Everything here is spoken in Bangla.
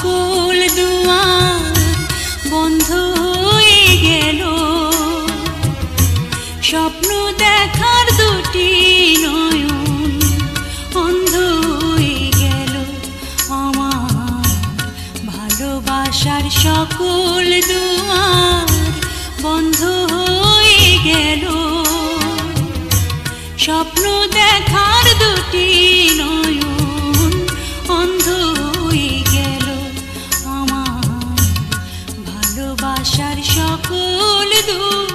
সকল দুয়ার বন্ধ হয়ে গেল, স্বপ্ন দেখার দুটি নয়ন অন্ধ হয়ে গেল। আমার ভালোবাসার সকল দুয়ার বন্ধ হয়ে গেল, স্বপ্ন দেখার দুটি নয়ন অন্ধ হয়ে গেল। আমার ভালোবাসার সকল দুয়ার